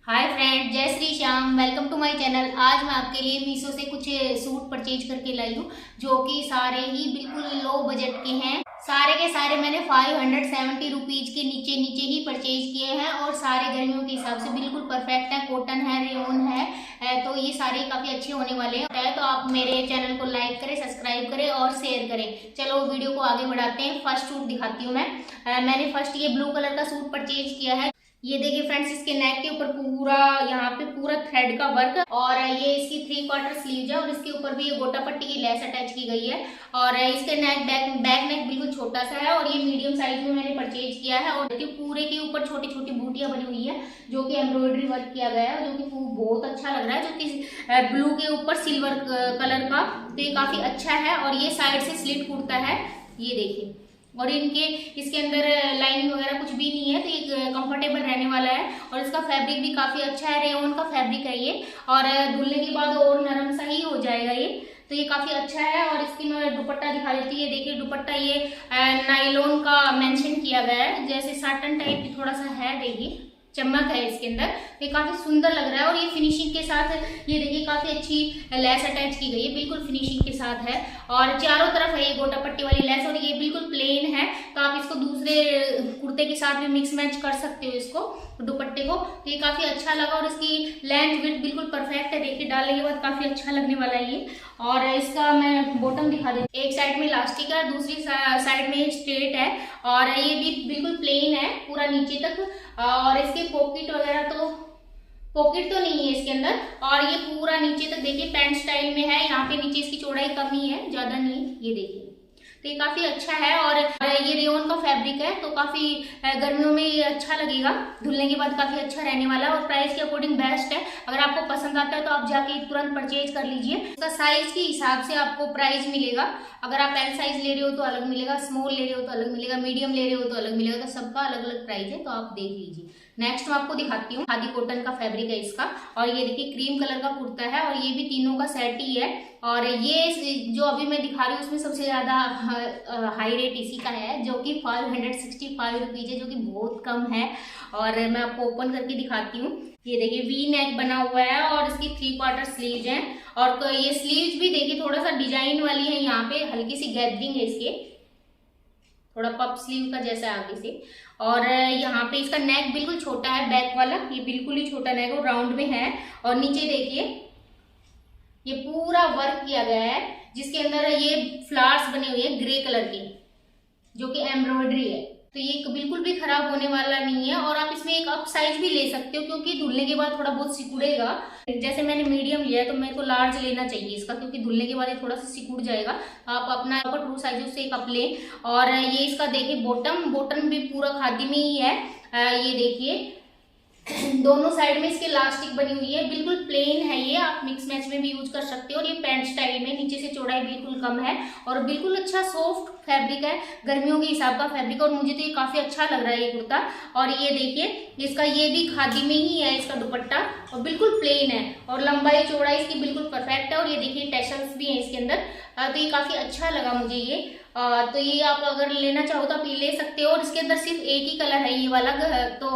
हाय friend, जय Shri Shyam. Welcome to my channel. आज मैं आपके लिए मीशो से कुछ सूट परचेज करके लाई हूँ, जो कि सारे ही बिल्कुल लो बजट के हैं। सारे के सारे मैंने 570 रुपीज के नीचे नीचे ही परचेज किए हैं और सारे गर्मियों के हिसाब से बिल्कुल परफेक्ट है। कॉटन है, रेयन है, तो ये सारे काफी अच्छे होने वाले हैं। तो आप मेरे चैनल को लाइक करें, सब्सक्राइब करें और शेयर करें। चलो वीडियो को आगे बढ़ाते हैं। फर्स्ट सूट दिखाती हूँ मैं। मैंने फर्स्ट ये ब्लू कलर का सूट परचेज किया है। ये देखिए फ्रेंड्स, इसके नेक के ऊपर पूरा यहाँ पे पूरा थ्रेड का वर्क और ये इसकी 3/4 स्लीव है और इसके ऊपर भी ये गोटा पट्टी की लेस अटैच की गई है। और इसके नेक बैक नेक बिल्कुल छोटा सा है और ये मीडियम साइज में मैंने परचेज किया है। और देखिए पूरे के ऊपर छोटी छोटी बूटियां बनी हुई है, जो कि एम्ब्रॉयडरी वर्क किया गया है, जो कि बहुत अच्छा लग रहा है। जो कि ब्लू के ऊपर सिल्वर कलर का, तो ये काफी अच्छा है। और ये साइड से स्लिट कुर्ता है, ये देखिए। और इसके अंदर लाइनिंग वगैरह कुछ भी नहीं है, तो ये कंफर्टेबल रहने वाला है। और इसका फैब्रिक भी काफी अच्छा है, रेयन का फैब्रिक है ये। और धुलने के बाद और नरम सा ही हो जाएगा ये, तो ये काफी अच्छा है। और इसकी मैं दुपट्टा दिखा देती हूँ। ये देखिए दुपट्टा, ये नायलॉन का मेंशन किया गया है, जैसे साटन टाइप की थोड़ा सा है, देखिए चमक है इसके अंदर। ये काफी सुंदर लग रहा है। और ये फिनिशिंग के साथ, ये देखिए काफी अच्छी लेस अटैच की गई है, बिल्कुल फिनिशिंग के साथ है। और चारों तरफ है ये गोटा पट्टी वाली लेस, और ये बिल्कुल प्लेन है, तो आप इसको दूसरे कुर्ते के साथ भी मिक्स मैच कर सकते हो इसको, दुपट्टे को। तो ये काफी अच्छा लगा और इसकी लेंथ विड्थ बिल्कुल परफेक्ट है। देखिए डालने के बाद काफी अच्छा लगने वाला है ये। और इसका मैं बॉटम दिखा देती हूँ। एक साइड में इलास्टिक है, दूसरी साइड में स्ट्रेट है। और ये भी बिल्कुल प्लेन है पूरा नीचे तक। और इसके पॉकेट वगैरह तो पॉकेट तो नहीं है इसके अंदर। और ये पूरा नीचे तक देखिए पैंट स्टाइल में है। यहाँ पे नीचे इसकी चौड़ाई कम ही है, ज्यादा नहीं है, ये देखिए। तो ये काफी अच्छा है। और ये रेयन का फैब्रिक है, तो काफी गर्मियों में ये अच्छा लगेगा, धुलने के बाद काफी अच्छा रहने वाला है। और प्राइस के अकॉर्डिंग बेस्ट है। अगर आपको पसंद आता है तो आप जाके तुरंत परचेज कर लीजिए। इसका साइज के हिसाब से आपको प्राइस मिलेगा। अगर आप एल साइज ले रहे हो तो अलग मिलेगा, स्मॉल ले रहे हो तो अलग मिलेगा, मीडियम ले रहे हो तो अलग मिलेगा। तो सबका अलग अलग प्राइस है, तो आप देख लीजिए। नेक्स्ट मैं आपको दिखाती हूँ। खादी कॉटन का फैब्रिक है इसका। और ये देखिए क्रीम कलर का कुर्ता है, और ये भी तीनों का सेट ही है। और ये जो अभी मैं दिखा रही हूँ उसमें सबसे ज्यादा हाई रेट इसी का है, जो कि 565 रुपीज है, जो कि बहुत कम है। और मैं आपको ओपन करके दिखाती हूँ। ये देखिए वी नेक बना हुआ है और इसकी 3/4 स्लीव्स हैं। और ये स्लीव्स भी देखिए थोड़ा सा डिजाइन वाली है, यहाँ पे हल्की सी गैदरिंग है इसके, थोड़ा पप स्लीव का जैसा आगे से। और यहाँ पे इसका नेक बिल्कुल छोटा है, बैक वाला ये बिल्कुल ही छोटा नेक और राउंड में है। और नीचे देखिए ये पूरा वर्क किया गया है, जिसके अंदर ये फ्लावर्स बने हुए हैं ग्रे कलर के, जो कि एम्ब्रॉयडरी है। तो ये बिल्कुल भी खराब होने वाला नहीं है। और आप इसमें एक अप साइज भी ले सकते हो, क्योंकि धुलने के बाद थोड़ा बहुत सिकुड़ेगा। जैसे मैंने मीडियम लिया है, तो मेरे को लार्ज लेना चाहिए इसका, क्योंकि धुलने के बाद ये थोड़ा सा सिकुड़ जाएगा। आप अपना ट्रू साइज उससे एक अप लें। और ये इसका देखिए बॉटम भी पूरा खादी में ही है। ये देखिए दोनों साइड में इसके इलास्टिक बनी हुई है, बिल्कुल प्लेन है ये, आप मिक्स मैच में भी यूज कर सकते हो। और ये पैंट स्टाइल में, नीचे से चौड़ाई बिल्कुल कम है और बिल्कुल अच्छा सॉफ्ट फैब्रिक है, गर्मियों के हिसाब का फैब्रिक। और मुझे तो ये काफी अच्छा लग रहा है ये कुर्ता। और ये देखिए इसका ये भी खादी में ही है इसका दुपट्टा, और बिल्कुल प्लेन है और लंबाई चौड़ाई इसकी बिल्कुल परफेक्ट है। और ये देखिए टैसल्स भी है इसके अंदर। तो ये काफी अच्छा लगा मुझे ये। तो ये आप अगर लेना चाहो तो आप ये ले सकते हो। और इसके अंदर सिर्फ एक ही कलर है ये वाला, तो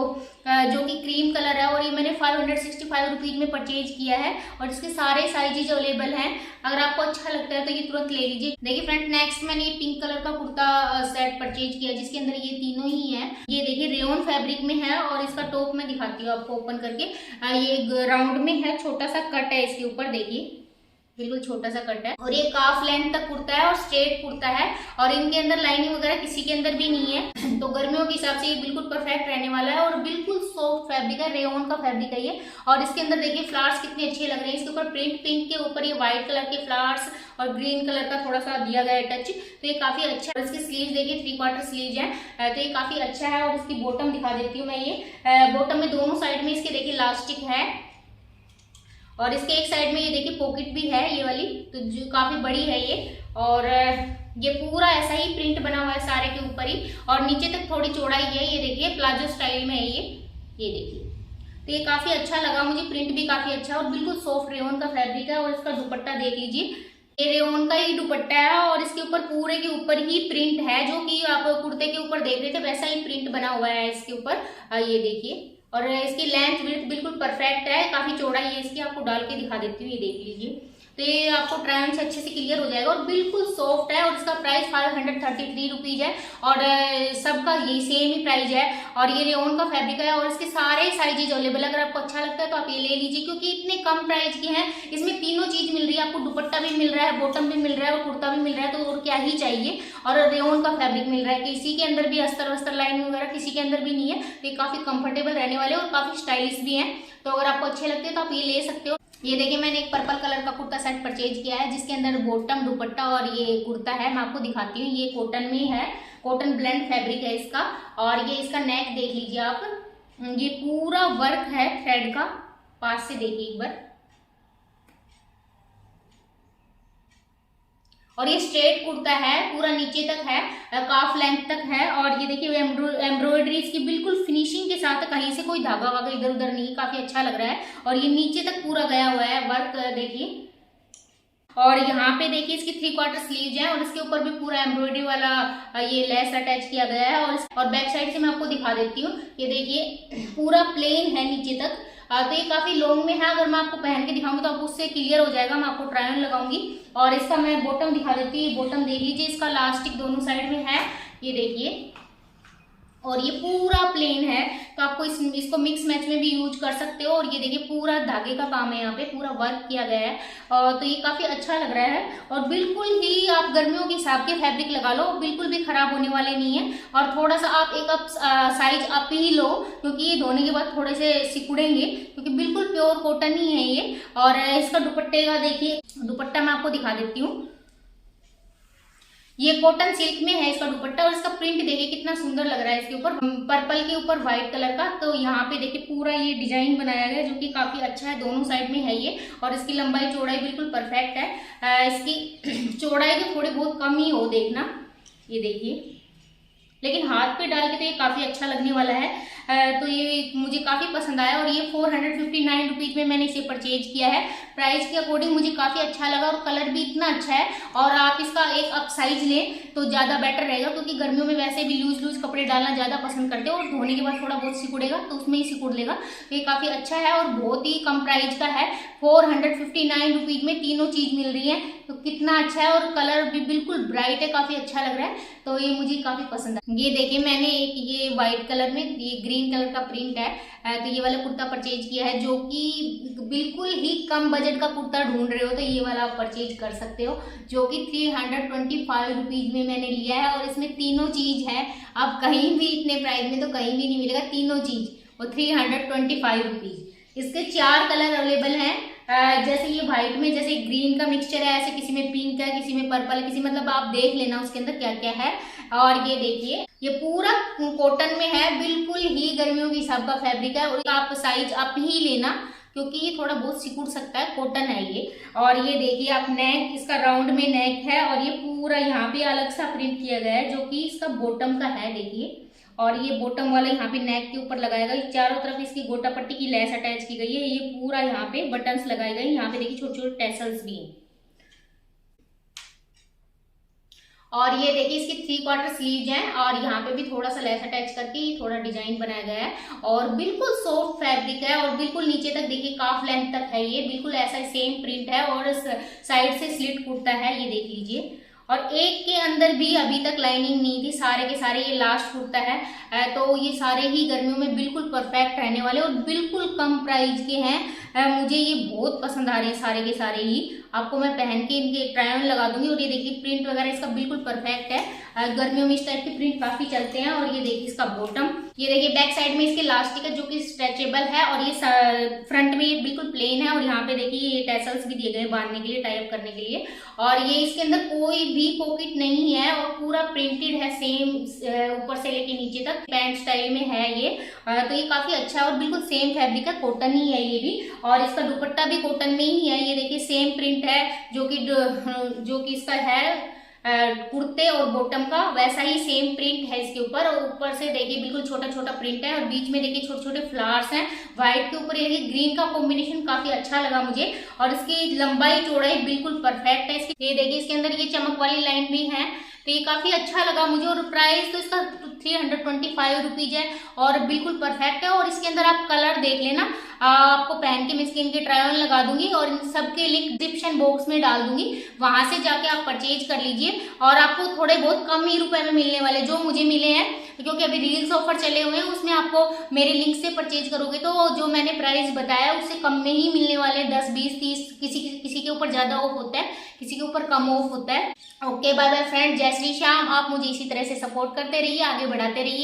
जो कि क्रीम कलर है। और ये मैंने 565 रुपीज में परचेज किया है। और इसके सारे साइजेज अवेलेबल हैं, अगर आपको अच्छा लगता है तो ये तुरंत ले लीजिए। देखिए फ्रेंड, नेक्स्ट मैंने ये पिंक कलर का कुर्ता सेट परचेज किया, जिसके अंदर ये तीनों ही है। ये देखिए रेयन फैब्रिक में है। और इसका टॉप मैं दिखाती हूँ आपको ओपन करके। ये राउंड में है, छोटा सा कट है इसके ऊपर, देखिए बिल्कुल छोटा सा कट है। और ये काफ लेंथ तक कुर्ता है और स्ट्रेट कुर्ता है। और इनके अंदर लाइनिंग वगैरह किसी के अंदर भी नहीं है, तो गर्मियों के हिसाब से ये बिल्कुल परफेक्ट रहने वाला है। और बिल्कुल सॉफ्ट फैब्रिक है, रेयन का फैब्रिक है ये। और इसके अंदर देखिए फ्लावर्स कितने अच्छे लग रहे हैं। इसके ऊपर प्रिंट, पिंक के ऊपर ये व्हाइट कलर के फ्लावर्स और ग्रीन कलर का थोड़ा सा दिया गया है टच, तो ये काफी अच्छा है। इसकी स्लीव देखिए 3/4 स्लीव है, तो ये काफी अच्छा है। और इसकी बॉटम दिखा देती हूँ मैं। ये बॉटम में दोनों साइड में इसके देखिए इलास्टिक है। और इसके एक साइड में ये देखिए पॉकेट भी है ये वाली, तो जो काफी बड़ी है ये। और ये पूरा ऐसा ही प्रिंट बना हुआ है सारे के ऊपर ही, और नीचे तक थोड़ी चौड़ाई है। ये देखिए प्लाजो स्टाइल में है ये देखिए। तो ये काफी अच्छा लगा मुझे, प्रिंट भी काफी अच्छा है और बिल्कुल सॉफ्ट रेयन का फैब्रिक है। और इसका दुपट्टा देख लीजिए, ये रेयन का ही दुपट्टा है। और इसके ऊपर पूरे के ऊपर ही प्रिंट है, जो कि आप कुर्ते के ऊपर देख रहे थे वैसा ही प्रिंट बना हुआ है इसके ऊपर, ये देखिए। और इसकी लेंथ विड्थ बिल्कुल परफेक्ट है, काफी चौड़ाई है इसकी, आपको डाल के दिखा देती हूँ, ये देख लीजिए। तो ये आपको ट्राई ऑन से अच्छे से क्लियर हो जाएगा और बिल्कुल सॉफ्ट है और इसका प्राइस 533 रुपीज है और सबका ये सेम ही प्राइस है और ये रेयॉन का फैब्रिक है और इसके सारे साइजेज अवेलेबल है। अगर आपको अच्छा लगता है तो आप ये ले लीजिए क्योंकि इतने कम प्राइस के हैं, इसमें तीनों चीज मिल रही है, आपको दुपट्टा भी मिल रहा है, बॉटम भी मिल रहा है और कुर्ता भी मिल रहा है, तो और क्या ही चाहिए। और रेयॉन का फैब्रिक मिल रहा है, किसी के अंदर भी अस्तर वस्तर लाइन वगैरह किसी के अंदर भी नहीं है, तो ये काफी कंफर्टेबल रहने वाले और काफी स्टाइलिश भी है। तो अगर आपको अच्छे लगते हैं तो आप ये ले सकते हो। ये देखिए मैंने एक पर्पल कलर का कुर्ता सेट परचेज किया है जिसके अंदर बॉटम, दुपट्टा और ये कुर्ता है। मैं आपको दिखाती हूँ, ये कॉटन में है, कॉटन ब्लेंड फैब्रिक है इसका और ये इसका नेक देख लीजिए आप, ये पूरा वर्क है थ्रेड का, पास से देखिए एक बार। और ये स्ट्रेट कुर्ता है, पूरा नीचे तक है, काफ लेंथ तक है और ये देखिए एम्ब्रॉयडरी इसकी बिल्कुल फिनिशिंग के साथ, कहीं से कोई धागा वागा इधर उधर नहीं, काफी अच्छा लग रहा है और ये नीचे तक पूरा गया हुआ है वर्क देखिए। और यहाँ पे देखिए इसकी 3/4 स्लीव्स है और इसके ऊपर भी पूरा एम्ब्रॉयडरी वाला ये लेस अटैच किया गया है और बैक साइड से मैं आपको दिखा देती हूँ। ये देखिए पूरा प्लेन है नीचे तक, तो ये काफी लॉन्ग में है, अगर मैं आपको पहन के दिखाऊंगी तो आपको उससे क्लियर हो जाएगा। मैं आपको ट्राई ऑन लगाऊंगी और इसका मैं बॉटम दिखा देती हूँ। ये बॉटम देख लीजिए, इसका इलास्टिक दोनों साइड में है, ये देखिए, और ये पूरा प्लेन है, तो आपको इसको मिक्स मैच में भी यूज कर सकते हो। और ये देखिए पूरा धागे का काम है, यहाँ पे पूरा वर्क किया गया है तो ये काफी अच्छा लग रहा है और बिल्कुल ही आप गर्मियों के हिसाब के फैब्रिक लगा लो, बिल्कुल भी खराब होने वाले नहीं है। और थोड़ा सा आप एक साइज अप ही लो क्योंकि ये धोने के बाद थोड़े से सिकुड़ेंगे क्योंकि बिल्कुल प्योर कॉटन ही है ये। और इसका दुपट्टे का देखिए, दुपट्टा मैं आपको दिखा देती हूँ, ये कॉटन सिल्क में है इसका दुपट्टा और इसका प्रिंट देखिए कितना सुंदर लग रहा है, इसके ऊपर पर्पल के ऊपर व्हाइट कलर का। तो यहाँ पे देखिए पूरा ये डिजाइन बनाया गया है जो कि काफी अच्छा है, दोनों साइड में है ये और इसकी लंबाई चौड़ाई बिल्कुल परफेक्ट है। इसकी चौड़ाई तो थोड़ी बहुत कम ही हो देखना, ये देखिए, लेकिन हाथ पे डाल के तो ये काफी अच्छा लगने वाला है। तो ये मुझे काफी पसंद आया और ये 459 रुपीज में मैंने इसे परचेज किया है। प्राइस के अकॉर्डिंग मुझे काफी अच्छा लगा और कलर भी इतना अच्छा है। और आप इसका एक अप साइज लें तो ज्यादा बेटर रहेगा क्योंकि गर्मियों में वैसे भी लूज लूज कपड़े डालना ज्यादा पसंद करते हो और धोने के बाद थोड़ा बहुत सिकुड़ेगा तो उसमें ही सिकुड़ लेगा। तो ये काफी अच्छा है और बहुत ही कम प्राइस का है, 459 रुपीज में तीनों चीज मिल रही है, तो कितना अच्छा है। और कलर भी बिल्कुल ब्राइट है, काफी अच्छा लग रहा है, तो ये मुझे काफी पसंद है। ये देखिए मैंने एक ये व्हाइट कलर में ये ग्रीन कलर का प्रिंट है, तो ये वाला कुर्ता परचेज किया है जो कि बिल्कुल ही कम बजट का कुर्ता ढूंढ रहे हो तो ये वाला आप परचेज कर सकते हो, जो कि 325 रुपीज में मैंने लिया है। और इसमें तीनों चीज है, आप कहीं भी इतने प्राइस में तो कहीं भी नहीं मिलेगा तीनों चीज, और 325 रुपीज। इसके 4 कलर अवेलेबल हैं, जैसे ये व्हाइट में जैसे ग्रीन का मिक्सचर है, ऐसे किसी में पिंक है, किसी में पर्पल है, किसी मतलब आप देख लेना उसके अंदर क्या क्या है। और ये देखिए ये पूरा कॉटन में है, बिल्कुल ही गर्मियों के हिसाब का फैब्रिक है और आप साइज आप ही लेना क्योंकि ये थोड़ा बहुत सिकुड़ सकता है, कॉटन है ये। और ये देखिए आप नेक, इसका राउंड में नेक है और ये पूरा यहाँ पे अलग सा प्रिंट किया गया है जो कि इसका बॉटम का है, देखिए। और ये बॉटम वाला यहाँ पे नेक के ऊपर लगाएगा, चारों तरफ इसकी गोटा पट्टी की लेस अटैच की गई है, ये पूरा यहाँ पे बटन्स लगाए गए, यहाँ पे देखिए छोटे छोटे टैसल्स भी हैं। और ये देखिए इसकी 3/4 स्लीव्स हैं और यहाँ पे भी थोड़ा सा लेस अटैच करके थोड़ा डिजाइन बनाया गया है और बिल्कुल सॉफ्ट फैब्रिक है और बिल्कुल नीचे तक देखिए काफ लेंथ तक है, ये बिल्कुल ऐसा सेम प्रिंट है और साइड से स्लिट कुर्ता है, ये देख लीजिए। और एक के अंदर भी अभी तक लाइनिंग नहीं थी, सारे के सारे ये लास्ट कुर्ता है, तो ये सारे ही गर्मियों में बिल्कुल परफेक्ट रहने वाले और बिल्कुल कम प्राइस के हैं। मुझे ये बहुत पसंद आ रहे हैं सारे के सारे ही, आपको मैं पहन के इनके ट्राई ऑन लगा दूंगी। और ये देखिए प्रिंट वगैरह इसका बिल्कुल परफेक्ट है, गर्मियों में इस टाइप के प्रिंट काफी चलते हैं। और ये देखिए इसका बॉटम, ये देखिए बैक साइड में इसके इलास्टिक है जो कि स्ट्रेचेबल है और ये फ्रंट में ये बिल्कुल प्लेन है और यहाँ पे देखिए ये टैसल्स भी दिए गए बांधने के लिए, टाई अप करने के लिए। और ये इसके अंदर कोई भी पॉकेट नहीं है और पूरा प्रिंटेड है सेम, ऊपर से लेके नीचे तक पैंट स्टाइल में है ये, तो ये काफी अच्छा है और बिल्कुल सेम फैब्रिक है, कॉटन ही है ये भी। और इसका दुपट्टा भी कॉटन में ही है, ये देखिए सेम प्रिंट है जो कि इसका है कुर्ते और बॉटम का, वैसा ही सेम प्रिंट है इसके ऊपर। और ऊपर से देखिए बिल्कुल छोटा छोटा प्रिंट है और बीच में देखिए छोटे छोटे फ्लावर्स हैं, व्हाइट के ऊपर ये ग्रीन का कॉम्बिनेशन काफी अच्छा लगा मुझे। और इसकी लंबाई चौड़ाई बिल्कुल परफेक्ट है। ये देखिए इसके अंदर ये चमक वाली लाइन भी है, तो ये काफ़ी अच्छा लगा मुझे और प्राइस तो इसका 325 रुपीज़ है और बिल्कुल परफेक्ट है। और इसके अंदर आप कलर देख लेना, आपको पहन के मैं इसके इनके ट्राई ऑन लगा दूंगी और इन सबके लिंक डिस्क्रिप्शन बॉक्स में डाल दूंगी, वहां से जाके आप परचेज कर लीजिए। और आपको थोड़े बहुत कम ही रुपए में मिलने वाले जो मुझे मिले हैं, क्योंकि अभी रील्स ऑफर चले हुए हैं, उसमें आपको मेरे लिंक से परचेज करोगे तो जो मैंने प्राइस बताया उससे कम में ही मिलने वाले, 10 20 30, किसी के ऊपर ज्यादा ऑफ होता है, किसी के ऊपर कम ऑफ होता है। ओके बाय बाय फ्रेंड, जय श्री श्याम। आप मुझे इसी तरह से सपोर्ट करते रहिए, आगे बढ़ाते रहिए।